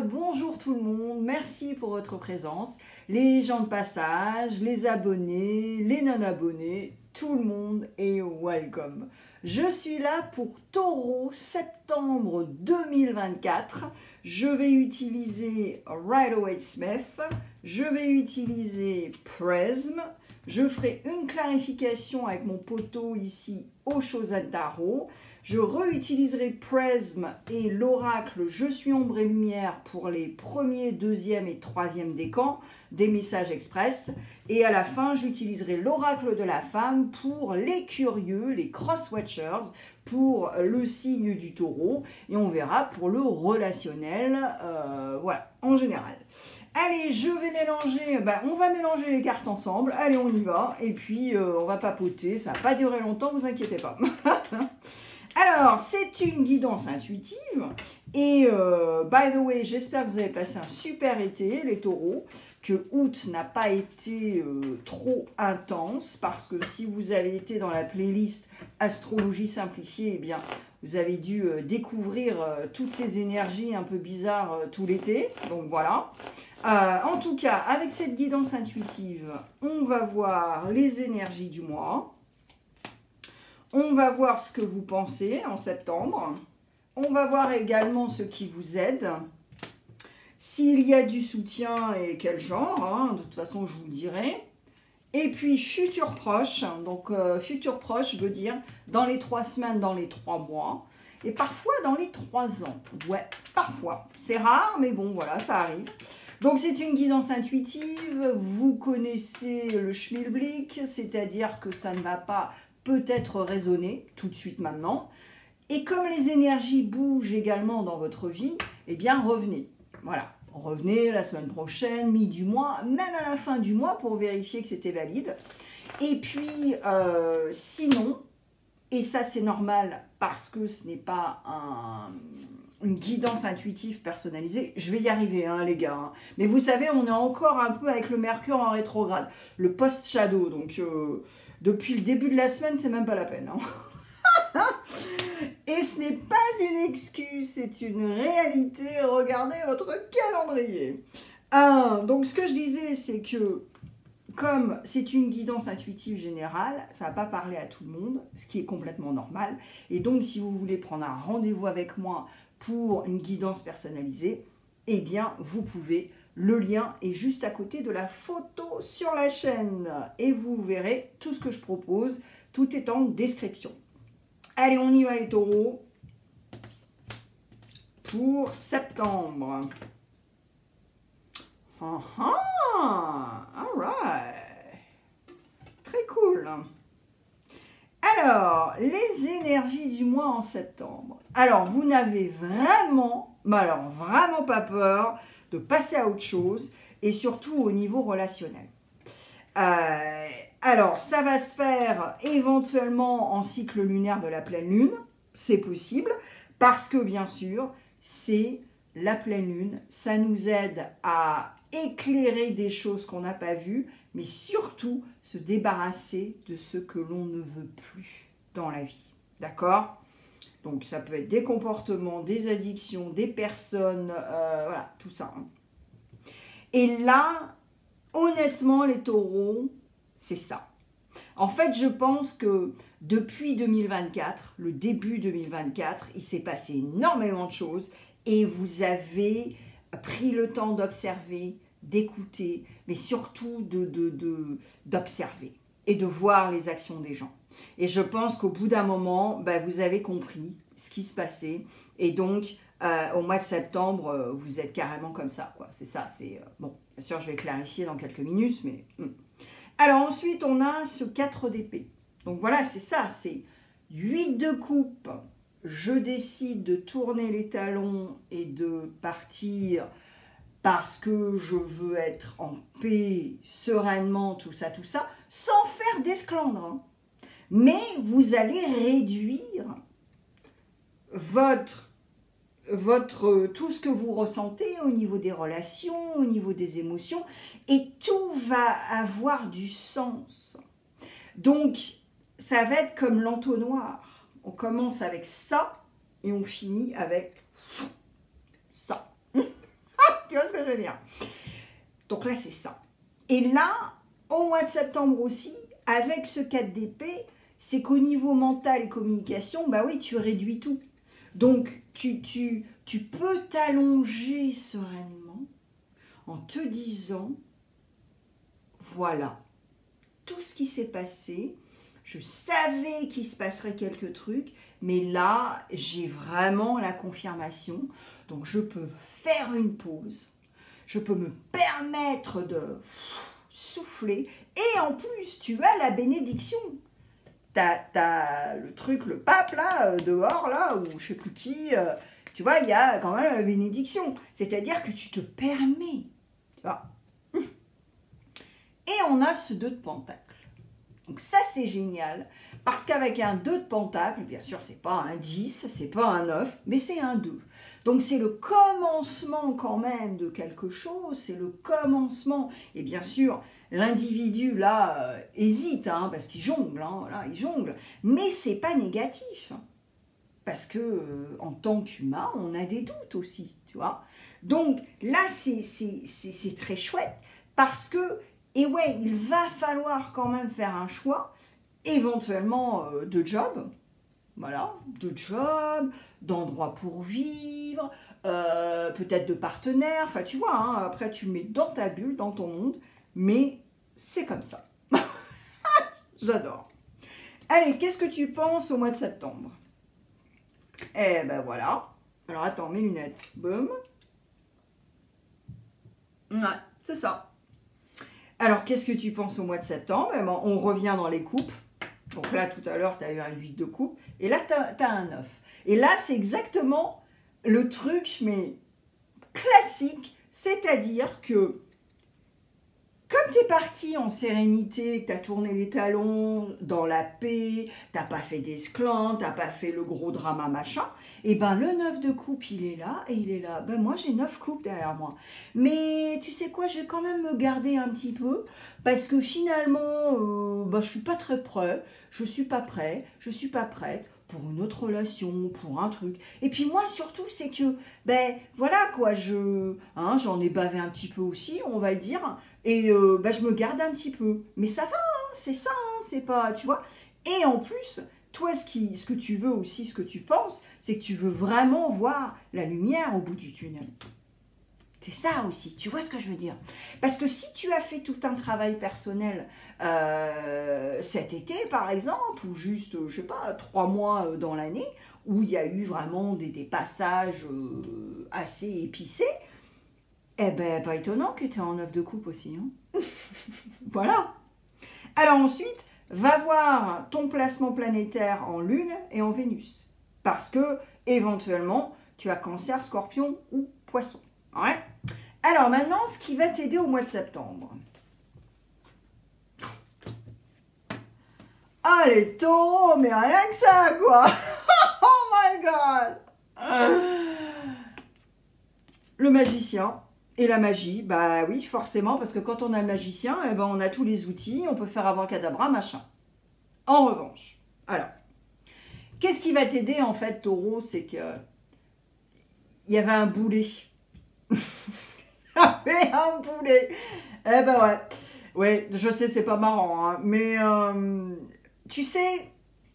bonjour tout le monde, merci pour votre présence, les gens de passage, les abonnés, les non-abonnés, tout le monde est welcome. Je suis là pour Taureau, septembre 2024, je vais utiliser Rider-Waite-Smith, je vais utiliser Prism, je ferai une clarification avec mon poteau ici au Chosen Tarot. Je réutiliserai Prism et l'oracle Je suis ombre et lumière pour les premiers, deuxième et troisième décans des messages express. Et à la fin, j'utiliserai l'oracle de la femme pour les curieux, les cross-watchers, pour le signe du taureau. Et on verra pour le relationnel, voilà, en général. Allez, je vais mélanger, on va mélanger les cartes ensemble. Allez, on y va. Et puis, on va papoter. Ça va pas durer longtemps, vous inquiétez pas. Alors, c'est une guidance intuitive. Et, by the way, j'espère que vous avez passé un super été, les taureaux. Que août n'a pas été trop intense. Parce que si vous avez été dans la playlist Astrologie simplifiée, eh bien, vous avez dû découvrir toutes ces énergies un peu bizarres tout l'été. Donc, voilà. En tout cas, avec cette guidance intuitive, on va voir les énergies du mois. On va voir ce que vous pensez en septembre. On va voir également ce qui vous aide. S'il y a du soutien et quel genre, hein, de toute façon je vous le dirai. Et puis futur proche, donc futur proche veut dire dans les 3 semaines, dans les 3 mois. Et parfois dans les 3 ans. Ouais, parfois. C'est rare, mais bon, voilà, ça arrive. Donc, c'est une guidance intuitive. Vous connaissez le schmilblick, c'est-à-dire que ça ne va pas peut-être résonner tout de suite maintenant. Et comme les énergies bougent également dans votre vie, eh bien, revenez. Voilà, revenez la semaine prochaine, mi du mois, même à la fin du mois pour vérifier que c'était valide. Et puis, sinon, et ça c'est normal parce que ce n'est pas une guidance intuitive personnalisée. Je vais y arriver, hein, les gars. Hein. Mais vous savez, on est encore un peu avec le Mercure en rétrograde. Le post-shadow. Donc, depuis le début de la semaine, c'est même pas la peine. Hein. Et ce n'est pas une excuse, c'est une réalité. Regardez votre calendrier. Donc, ce que je disais, c'est que comme c'est une guidance intuitive générale, ça ne va pas parler à tout le monde, ce qui est complètement normal. Et donc, si vous voulez prendre un rendez-vous avec moi pour une guidance personnalisée, eh bien, vous pouvez. Le lien est juste à côté de la photo sur la chaîne. Et vous verrez tout ce que je propose. Tout est en description. Allez, on y va les taureaux. Pour septembre. Alright. Très cool. Alors, les énergies du mois en septembre. Alors, vous n'avez vraiment, mais alors vraiment pas peur de passer à autre chose et surtout au niveau relationnel. Alors, ça va se faire éventuellement en cycle lunaire de la pleine lune. C'est possible parce que, bien sûr, c'est la pleine lune. Ça nous aide à éclairer des choses qu'on n'a pas vues, mais surtout se débarrasser de ce que l'on ne veut plus dans la vie. D'accord ? Donc, ça peut être des comportements, des addictions, des personnes, voilà, tout ça. Et là, honnêtement, les taureaux, c'est ça. En fait, je pense que depuis 2024, le début 2024, il s'est passé énormément de choses et vous avez pris le temps d'observer, d'écouter, mais surtout d'observer et de voir les actions des gens. Et je pense qu'au bout d'un moment, vous avez compris ce qui se passait. Et donc, au mois de septembre, vous êtes carrément comme ça, quoi. C'est ça, c'est... bon, bien sûr, je vais clarifier dans quelques minutes, mais... Alors, ensuite, on a ce 4 d'épée. Donc, voilà, c'est ça, c'est 8 de coupe. Je décide de tourner les talons et de partir parce que je veux être en paix, sereinement, tout ça, sans faire d'esclandre. Hein. Mais vous allez réduire tout ce que vous ressentez au niveau des relations, au niveau des émotions, et tout va avoir du sens. Donc, ça va être comme l'entonnoir. On commence avec ça et on finit avec ça. Tu vois ce que je veux dire? Donc là, c'est ça. Et là, au mois de septembre aussi, avec ce 4 d'épée, c'est qu'au niveau mental et communication, bah oui, tu réduis tout. Donc, tu peux t'allonger sereinement en te disant, voilà, tout ce qui s'est passé, je savais qu'il se passerait quelques trucs, mais là, j'ai vraiment la confirmation. Donc, je peux faire une pause. Je peux me permettre de souffler. Et en plus, tu as la bénédiction. T'as le truc, le pape, là, dehors, là, ou je sais plus qui. Tu vois, il y a quand même la bénédiction. C'est-à-dire que tu te permets. Tu vois. Et on a ce 2 de pentacle. Donc ça, c'est génial. Parce qu'avec un 2 de pentacle, bien sûr, c'est pas un 10, c'est pas un 9, mais c'est un 2. Donc c'est le commencement quand même de quelque chose, c'est le commencement. Et bien sûr, l'individu là hésite, hein, parce qu'il jongle, hein, voilà, il jongle. Mais c'est pas négatif. Parce que en tant qu'humain, on a des doutes aussi, tu vois. Donc là, c'est très chouette parce que, et ouais, il va falloir quand même faire un choix, éventuellement de job. Voilà, de job, d'endroit pour vivre, peut-être de partenaire, enfin tu vois, hein, après tu le mets dans ta bulle, dans ton monde, mais c'est comme ça. J'adore. Allez, qu'est-ce que tu penses au mois de septembre? Eh ben voilà. Alors attends, mes lunettes. Boum. Ouais, c'est ça. Alors, qu'est-ce que tu penses au mois de septembre? Eh ben, on revient dans les coupes. Donc là, tout à l'heure, tu as eu un 8 de coupe. Et là, tu as un 9. Et là, c'est exactement le truc, mais classique. C'est-à-dire que, comme tu es parti en sérénité, que tu as tourné les talons dans la paix, tu n'as pas fait d'esclandre, tu n'as pas fait le gros drama machin, et ben le 9 de coupe, il est là, et il est là. Ben moi, j'ai 9 coupes derrière moi. Mais tu sais quoi, je vais quand même me garder un petit peu, parce que finalement, ben, je suis pas très prêt, je suis pas prêt, je suis pas prête pour une autre relation, pour un truc. Et puis moi, surtout, c'est que, ben voilà quoi, j'en ai bavé un petit peu aussi, on va le dire, et ben, je me garde un petit peu. Mais ça va, hein, c'est ça, hein, c'est pas, tu vois. Et en plus, toi, ce que tu veux aussi, ce que tu penses, c'est que tu veux vraiment voir la lumière au bout du tunnel. C'est ça aussi, tu vois ce que je veux dire? Parce que si tu as fait tout un travail personnel cet été, par exemple, ou juste, je sais pas, 3 mois dans l'année, où il y a eu vraiment des passages assez épicés, eh ben, pas étonnant que tu es en 9 de coupe aussi. Hein. Voilà. Alors ensuite, va voir ton placement planétaire en Lune et en Vénus. Parce que, éventuellement, tu as Cancer, Scorpion ou Poisson. Ouais. Alors maintenant, ce qui va t'aider au mois de septembre. Ah, les taureaux, mais rien que ça, quoi. Oh my God. Le magicien et la magie, bah oui, forcément, parce que quand on a le magicien, eh ben, on a tous les outils, on peut faire abracadabra, machin. En revanche, alors, qu'est-ce qui va t'aider, en fait, taureau, c'est que il y avait un boulet. Et un poulet. Eh ben ouais. Ouais, je sais, c'est pas marrant, hein, mais tu sais,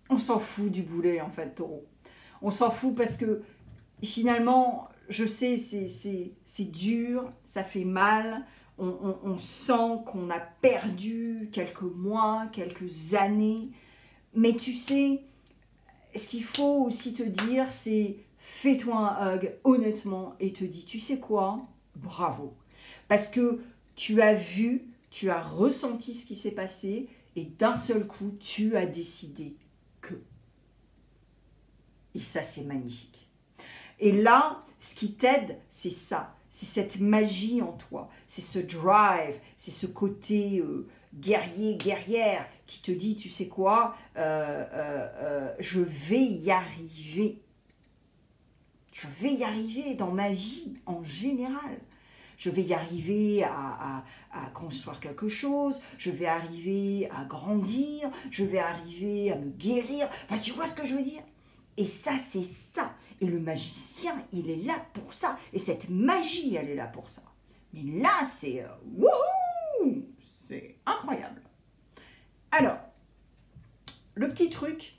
on s'en fout du boulet, en fait, taureau. On s'en fout parce que finalement, je sais, c'est dur, ça fait mal. On sent qu'on a perdu quelques mois, quelques années. Mais tu sais, ce qu'il faut aussi te dire, c'est fais-toi un hug, honnêtement, et te dis, tu sais quoi? Bravo. Parce que tu as vu, tu as ressenti ce qui s'est passé et d'un seul coup, tu as décidé que. Et ça, c'est magnifique. Et là, ce qui t'aide, c'est ça. C'est cette magie en toi. C'est ce drive, c'est ce côté guerrier, guerrière qui te dit, tu sais quoi, je vais y arriver. Je vais y arriver dans ma vie en général. Je vais y arriver à construire quelque chose, je vais arriver à grandir, je vais arriver à me guérir. Enfin, tu vois ce que je veux dire? Et ça, c'est ça. Et le magicien, il est là pour ça. Et cette magie, elle est là pour ça. Mais là, c'est wouhou! C'est incroyable. Alors, le petit truc,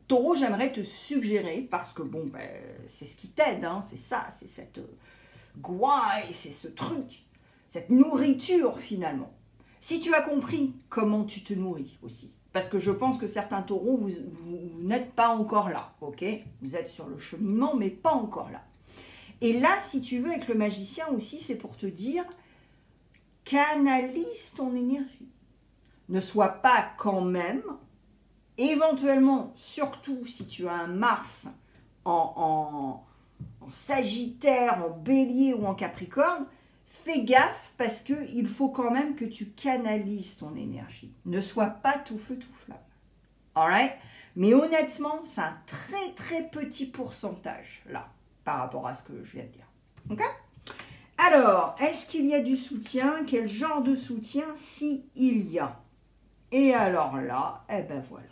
Taureau, j'aimerais te suggérer, parce que bon, ben, c'est ce qui t'aide, hein, c'est ça, c'est cette gouaille, c'est ce truc, cette nourriture finalement. Si tu as compris comment tu te nourris aussi, parce que je pense que certains taureaux, vous n'êtes pas encore là, ok? Vous êtes sur le cheminement, mais pas encore là. Et là, si tu veux, avec le magicien aussi, c'est pour te dire, canalise ton énergie. Ne sois pas quand même, éventuellement, surtout si tu as un Mars en Sagittaire, en Bélier ou en Capricorne, fais gaffe parce qu'il faut quand même que tu canalises ton énergie. Ne sois pas tout feu tout flamme. Alright? Mais honnêtement, c'est un très très petit pourcentage là, par rapport à ce que je viens de dire. Ok? Alors, est-ce qu'il y a du soutien? Quel genre de soutien si il y a? Et alors là, eh ben voilà.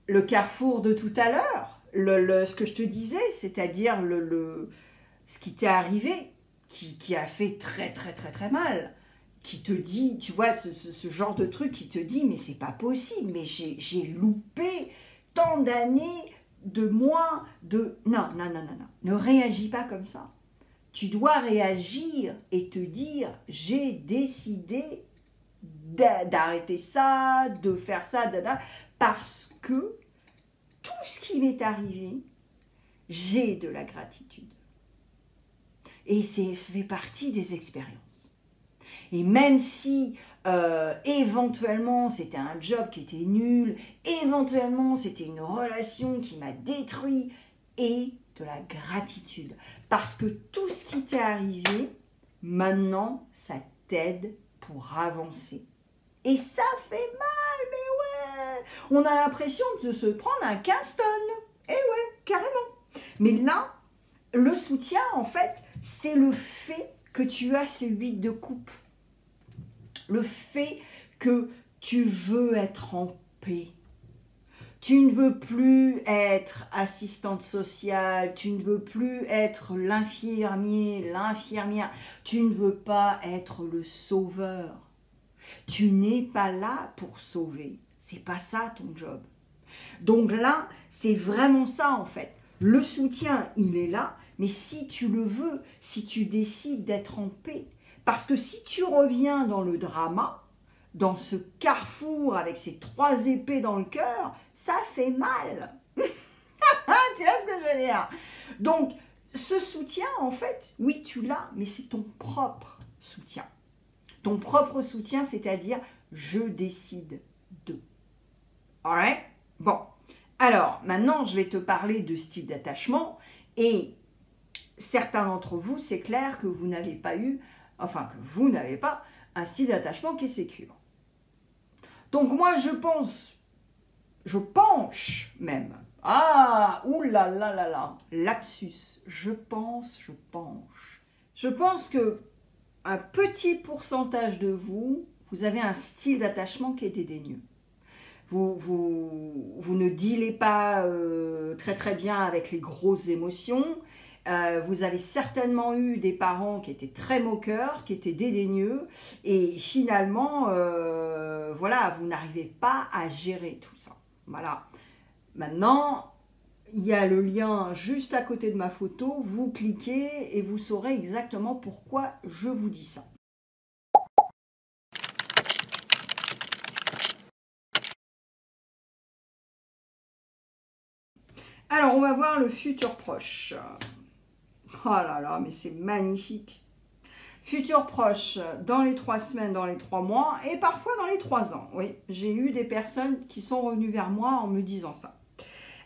Le carrefour de tout à l'heure, ce que je te disais, c'est-à-dire ce qui t'est arrivé, qui a fait très très très très mal, qui te dit, tu vois, ce genre de truc qui te dit, mais c'est pas possible, mais j'ai loupé tant d'années, de mois, de... Non, non, non, non, non, ne réagis pas comme ça. Tu dois réagir et te dire, j'ai décidé d'arrêter ça, de faire ça, parce que tout ce qui m'est arrivé, j'ai de la gratitude. Et c'est fait partie des expériences. Et même si éventuellement c'était un job qui était nul, éventuellement c'était une relation qui m'a détruit, et de la gratitude. Parce que tout ce qui t'est arrivé, maintenant, ça t'aide pour avancer. Et ça fait mal, mais ouais, on a l'impression de se prendre un 15 tonnes. Et ouais, carrément. Mais là, le soutien, en fait, c'est le fait que tu as ce 8 de coupe. Le fait que tu veux être en paix. Tu ne veux plus être assistante sociale, tu ne veux plus être l'infirmier, l'infirmière, tu ne veux pas être le sauveur. Tu n'es pas là pour sauver. C'est pas ça ton job. Donc là, c'est vraiment ça en fait. Le soutien, il est là, mais si tu le veux, si tu décides d'être en paix. Parce que si tu reviens dans le drama, dans ce carrefour avec ces 3 épées dans le cœur, ça fait mal. Tu vois ce que je veux dire? Donc, ce soutien, en fait, oui, tu l'as, mais c'est ton propre soutien. Ton propre soutien, c'est-à-dire, je décide de. Alright? Bon. Alors, maintenant, je vais te parler de style d'attachement. Et certains d'entre vous, c'est clair que vous n'avez pas eu, enfin, que vous n'avez pas un style d'attachement qui est sécure. Donc, moi, je penche même. Ah, oulala, lapsus. Je penche. Je pense que un petit pourcentage de vous, vous avez un style d'attachement qui est dédaigneux. Vous ne dealez pas très très bien avec les grosses émotions. Vous avez certainement eu des parents qui étaient très moqueurs, qui étaient dédaigneux. Et finalement, voilà, vous n'arrivez pas à gérer tout ça. Voilà. Maintenant, il y a le lien juste à côté de ma photo. Vous cliquez et vous saurez exactement pourquoi je vous dis ça. Alors, on va voir le futur proche. Oh là là, mais c'est magnifique. Futur proche, dans les 3 semaines, dans les 3 mois, et parfois dans les 3 ans. Oui, j'ai eu des personnes qui sont revenues vers moi en me disant ça.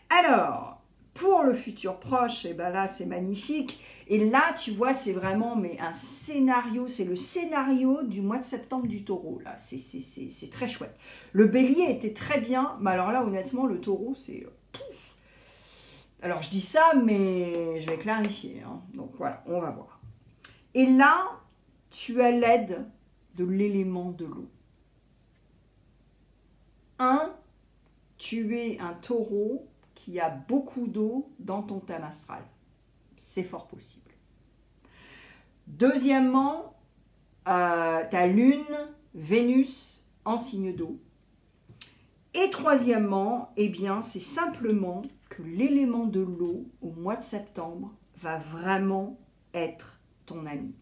Alors, pour le futur proche, et ben là, c'est magnifique. Et là, tu vois, c'est vraiment mais un scénario, c'est le scénario du mois de septembre du taureau. Là, c'est très chouette. Le bélier était très bien, mais alors là, honnêtement, le taureau, c'est... Alors, je dis ça, mais je vais clarifier. Hein. Donc, voilà, on va voir. Et là, tu as l'aide de l'élément de l'eau. tu es un taureau qui a beaucoup d'eau dans ton thème astral. C'est fort possible. Deuxièmement, ta lune, Vénus en signe d'eau. Et troisièmement, eh bien, c'est simplement que l'élément de l'eau au mois de septembre va vraiment être ton ami.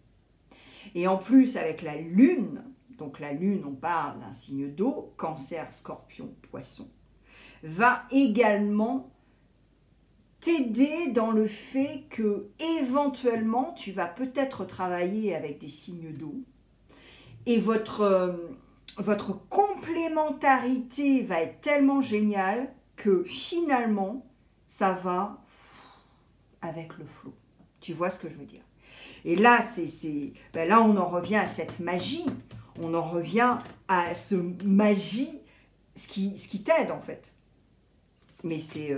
Et en plus, avec la lune, donc la lune, on parle d'un signe d'eau, Cancer, Scorpion, Poisson, va également t'aider dans le fait que éventuellement tu vas peut-être travailler avec des signes d'eau et votre complémentarité va être tellement géniale que finalement ça va avec le flow. Tu vois ce que je veux dire? Et là, là on en revient à cette magie, on en revient à ce magie, ce qui t'aide en fait. Mais c'est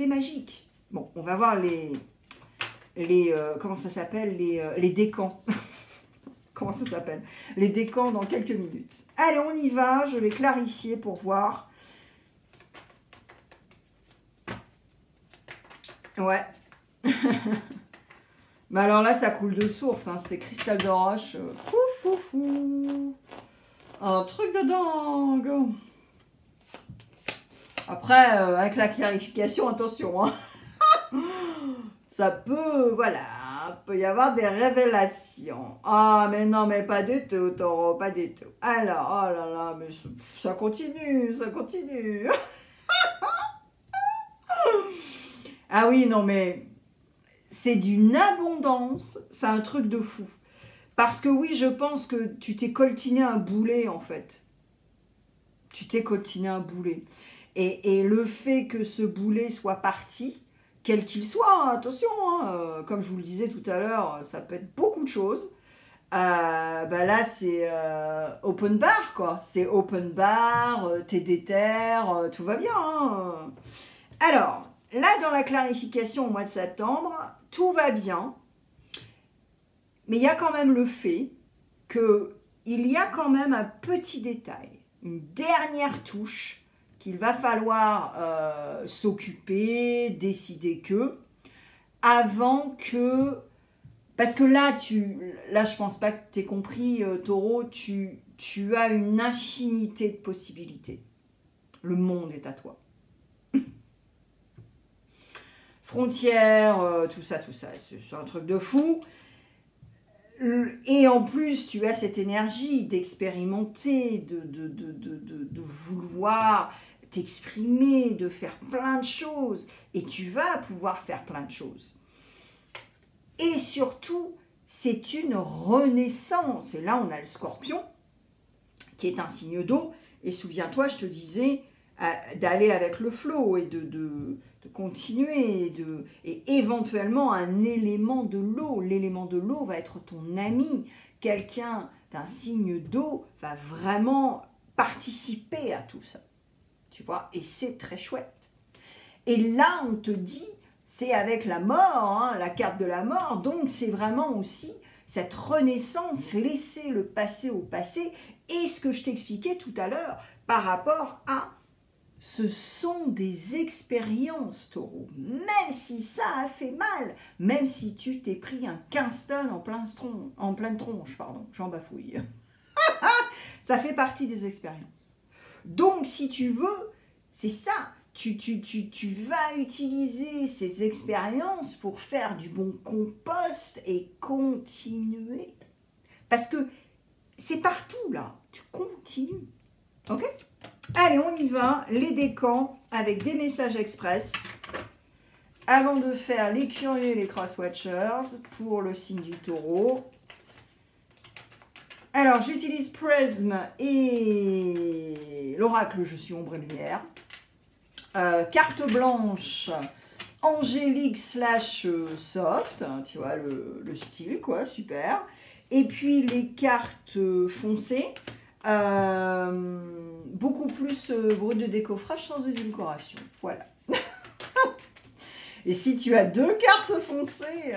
magique. Bon, on va voir les comment ça s'appelle, les décans. Comment ça s'appelle? Les décans dans quelques minutes. Allez, on y va. Je vais clarifier pour voir. Ouais. Mais alors là, ça coule de source. Hein. C'est cristal de roche. Un truc de dingue. Après, avec la clarification, attention, hein. Ça peut, voilà, peut y avoir des révélations. Ah, mais non, mais pas du tout, taureau, pas du tout. Alors, oh là là, mais ça continue, ça continue. Ah oui, non, mais c'est d'une abondance, c'est un truc de fou. Parce que oui, je pense que tu t'es coltiné un boulet, en fait. Tu t'es coltiné un boulet. Et le fait que ce boulet soit parti, quel qu'il soit, hein, attention, hein, comme je vous le disais tout à l'heure, ça peut être beaucoup de choses. Bah là, c'est open bar, quoi. C'est open bar, t'es déter, tout va bien. Hein. Alors, là, dans la clarification au mois de septembre, tout va bien. Mais il y a quand même le fait qu'il y a quand même un petit détail, une dernière touche qu'il va falloir s'occuper, décider que, avant que... Parce que là, je pense pas que tu aies compris, taureau, tu as une infinité de possibilités. Le monde est à toi. Frontières, tout ça, c'est un truc de fou. Et en plus, tu as cette énergie d'expérimenter, de vouloir t'exprimer, de faire plein de choses. Et tu vas pouvoir faire plein de choses. Et surtout, c'est une renaissance. Et là, on a le Scorpion, qui est un signe d'eau. Et souviens-toi, je te disais d'aller avec le flow et de continuer. Et éventuellement, un élément de l'eau. L'élément de l'eau va être ton ami. Quelqu'un d'un signe d'eau va vraiment participer à tout ça. Tu vois, et c'est très chouette. Et là, on te dit, c'est avec la mort, hein, la carte de la mort, donc c'est vraiment aussi cette renaissance, laisser le passé au passé, et ce que je t'expliquais tout à l'heure par rapport à ce sont des expériences, taureau, même si ça a fait mal, même si tu t'es pris un Kingston en pleine tronche, pardon, j'en bafouille. Ça fait partie des expériences. Donc, si tu veux, c'est ça, tu vas utiliser ces expériences pour faire du bon compost et continuer. Parce que c'est partout, là, tu continues. Ok ? Allez, on y va, les décans avec des messages express. Avant de faire les curieux et les crosswatchers pour le signe du taureau. Alors, j'utilise Prism et l'oracle Je suis ombre et lumière. Carte blanche, angélique / soft, tu vois, le style, quoi, super. Et puis les cartes foncées, beaucoup plus brut de décoffrage sans édulcoration. Voilà. Et si tu as deux cartes foncées,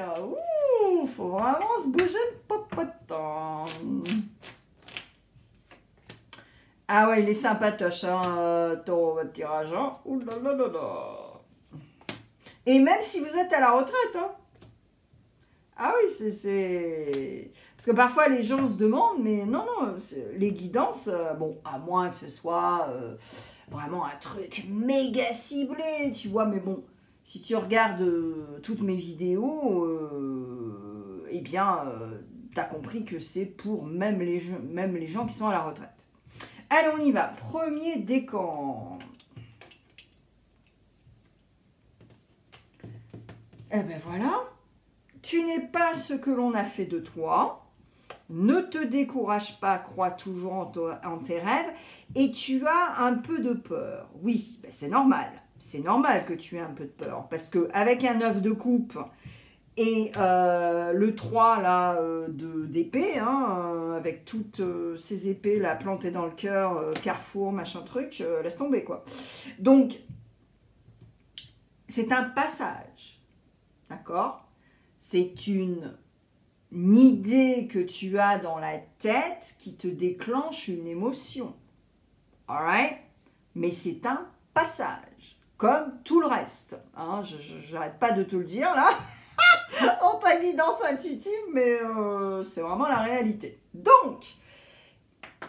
faut vraiment se bouger le popotin. Ah ouais, il est sympatoche, hein, ton votre tirage. Hein. Ouh là là là là. Et même si vous êtes à la retraite, hein. Ah oui, c'est... Parce que parfois les gens se demandent, mais non, non, les guidances, bon, à moins que ce soit vraiment un truc méga ciblé, tu vois, mais bon, si tu regardes toutes mes vidéos, eh bien, t'as compris que c'est pour même les gens qui sont à la retraite. Allez, on y va. Premier décan. Eh ben voilà. Tu n'es pas ce que l'on a fait de toi. Ne te décourage pas, crois toujours en tes rêves. Et tu as un peu de peur. Oui, ben c'est normal. C'est normal que tu aies un peu de peur. Parce qu'avec un 9 de coupe et le 3 là, d'épée, hein, avec toutes ces épées là, plantées dans le cœur, carrefour, machin truc, laisse tomber quoi. Donc, c'est un passage. D'accord ? C'est une idée que tu as dans la tête qui te déclenche une émotion. Alright? Mais c'est un passage, comme tout le reste. Hein, je n'arrête pas de te le dire là, en ta guidance intuitive, mais c'est vraiment la réalité. Donc,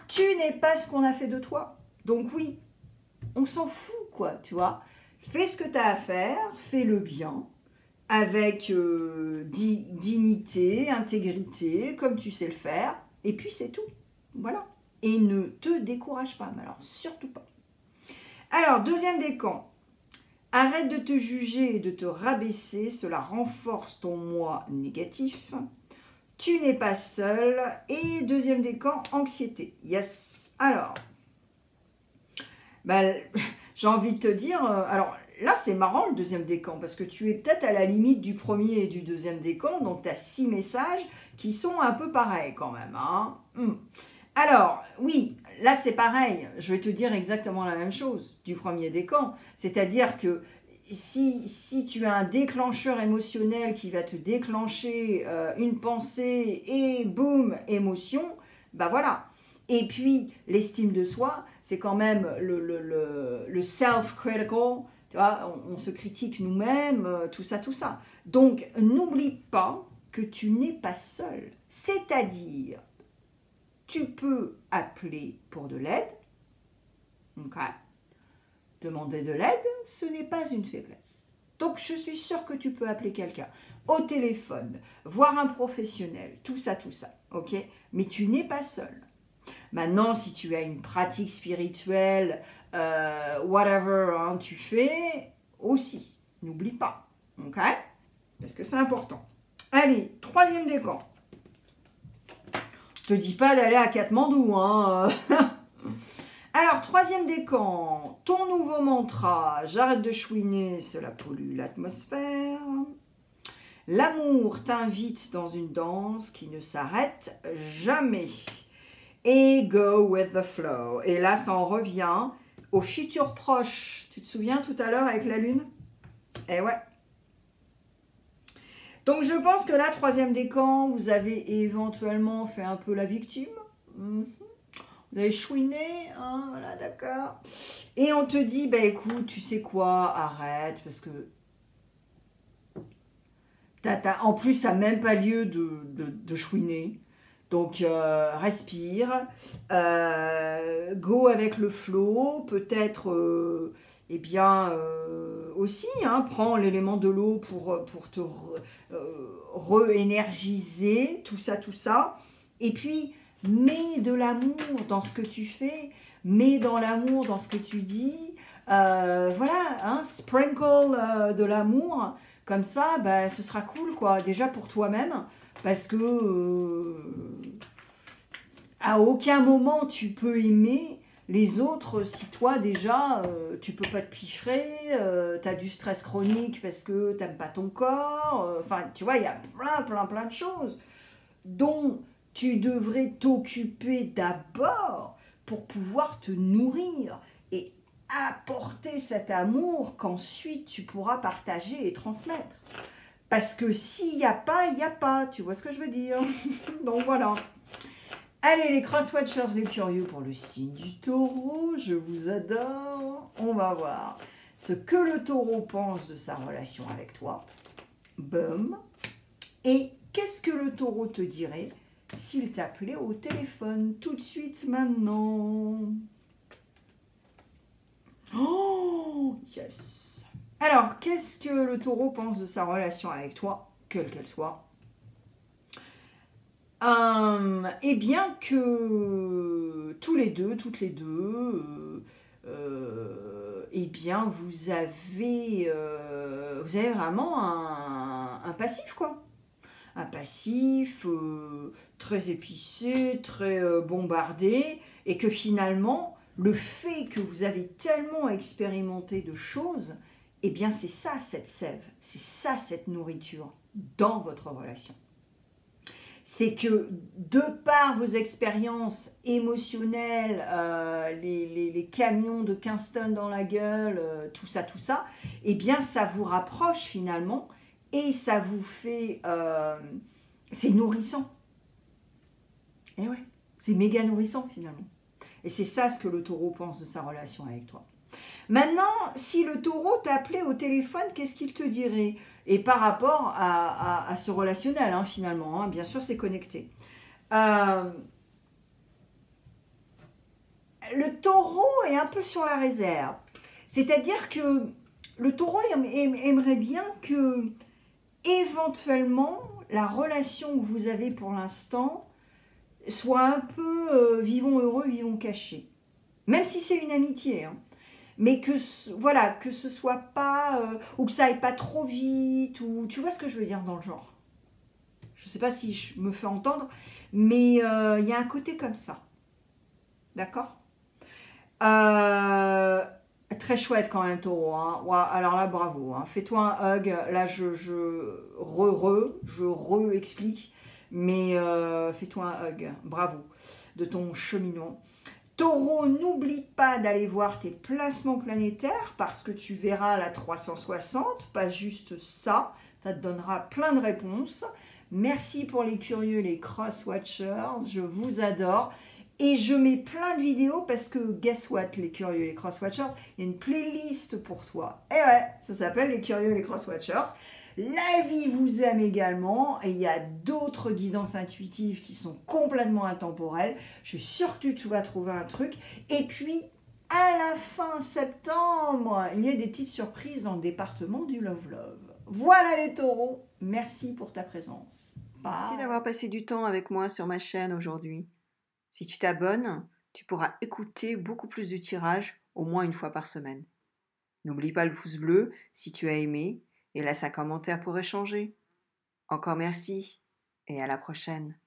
tu n'es pas ce qu'on a fait de toi. Donc oui, on s'en fout quoi, tu vois. Fais ce que tu as à faire, fais-le bien. Avec dignité, intégrité, comme tu sais le faire, et puis c'est tout. Voilà. Et ne te décourage pas, mais alors surtout pas. Alors, deuxième décan. Arrête de te juger et de te rabaisser, cela renforce ton moi négatif. Tu n'es pas seul. Et deuxième décan, anxiété. Yes. Alors, bah, j'ai envie de te dire, alors là c'est marrant le deuxième décan, parce que tu es peut-être à la limite du premier et du deuxième décan, donc tu as 6 messages qui sont un peu pareils quand même. Hein. Alors, oui, là c'est pareil, je vais te dire exactement la même chose du premier décan, c'est-à-dire que si tu as un déclencheur émotionnel qui va te déclencher une pensée et boum, émotion, bah voilà. Et puis, l'estime de soi, c'est quand même le self-critical, tu vois, on se critique nous-mêmes, tout ça, tout ça. Donc, n'oublie pas que tu n'es pas seul. C'est-à-dire, tu peux appeler pour de l'aide, okay. Demander de l'aide, ce n'est pas une faiblesse. Donc, je suis sûre que tu peux appeler quelqu'un au téléphone, voir un professionnel, tout ça, ok? Mais tu n'es pas seul. Maintenant, si tu as une pratique spirituelle, whatever, hein, tu fais aussi. N'oublie pas, ok? Parce que c'est important. Allez, troisième décan. Je te dis pas d'aller à Katmandou, hein. Alors, troisième décan. Ton nouveau mantra, j'arrête de chouiner, cela pollue l'atmosphère. L'amour t'invite dans une danse qui ne s'arrête jamais. Et go with the flow. Et là, ça en revient au futur proche. Tu te souviens tout à l'heure avec la lune? Eh ouais. Donc, je pense que là, troisième décan, vous avez éventuellement fait un peu la victime. Vous avez chouiné, hein, voilà, d'accord. Et on te dit, bah écoute, tu sais quoi, arrête, parce que en plus, ça n'a même pas lieu de chouiner. Donc, respire, go avec le flow, peut-être, eh bien, aussi, hein, prends l'élément de l'eau pour te re-énergiser, tout ça. Et puis, mets de l'amour dans ce que tu fais, mets dans l'amour dans ce que tu dis, voilà, hein, sprinkle de l'amour, comme ça, bah, ce sera cool, quoi, déjà pour toi-même. Parce que à aucun moment tu peux aimer les autres si toi déjà tu peux pas te piffrer, tu as du stress chronique parce que tu n'aimes pas ton corps. Enfin, tu vois, il y a plein de choses dont tu devrais t'occuper d'abord pour pouvoir te nourrir et apporter cet amour qu'ensuite tu pourras partager et transmettre. Parce que s'il n'y a pas, il n'y a pas. Tu vois ce que je veux dire? Donc voilà. Allez, les crosswatchers, les curieux pour le signe du taureau, je vous adore. On va voir ce que le taureau pense de sa relation avec toi. Boum. Et qu'est-ce que le taureau te dirait s'il t'appelait au téléphone tout de suite maintenant? Oh, yes. Alors, qu'est-ce que le taureau pense de sa relation avec toi, quelle qu'elle soit? Eh bien que toutes les deux, eh bien vous avez vraiment un passif quoi. Un passif très épicé, très bombardé, et que finalement, le fait que vous avez tellement expérimenté de choses, eh bien c'est ça cette sève, c'est ça cette nourriture dans votre relation. C'est que de par vos expériences émotionnelles, les camions de 15 tonnes dans la gueule, tout ça, eh bien ça vous rapproche finalement et ça vous fait... c'est nourrissant. Et ouais, c'est méga nourrissant finalement. Et c'est ça ce que le taureau pense de sa relation avec toi. Maintenant, si le taureau t'appelait au téléphone, qu'est-ce qu'il te dirait? Et par rapport à ce relationnel, hein, finalement, hein, bien sûr, c'est connecté. Le taureau est un peu sur la réserve. C'est-à-dire que le taureau aimerait bien que, éventuellement, la relation que vous avez pour l'instant soit un peu vivons heureux, vivons cachés. Même si c'est une amitié, hein. Mais que voilà, que ce soit pas ou que ça aille pas trop vite, ou tu vois ce que je veux dire dans le genre. Je sais pas si je me fais entendre, mais il y a un côté comme ça, d'accord. euh, Très chouette quand même taureau, hein. Ouais, alors là bravo, hein. Fais-toi un hug, là je explique, mais fais-toi un hug, bravo de ton cheminement. Taureau, n'oublie pas d'aller voir tes placements planétaires parce que tu verras la 360, pas juste ça. Ça te donnera plein de réponses. Merci pour les curieux, les cross-watchers. Je vous adore. Et je mets plein de vidéos parce que, guess what, les curieux, les cross-watchers, il y a une playlist pour toi. Et ouais, ça s'appelle les curieux, les cross-watchers. La vie vous aime également et il y a d'autres guidances intuitives qui sont complètement intemporelles. Je suis sûre que tu vas trouver un truc. Et puis, à la fin septembre, il y a des petites surprises dans le département du Love Love. Voilà les taureaux. Merci pour ta présence. Bye. Merci d'avoir passé du temps avec moi sur ma chaîne aujourd'hui. Si tu t'abonnes, tu pourras écouter beaucoup plus de tirages au moins une fois par semaine. N'oublie pas le pouce bleu si tu as aimé et laisse un commentaire pour échanger. Encore merci et à la prochaine.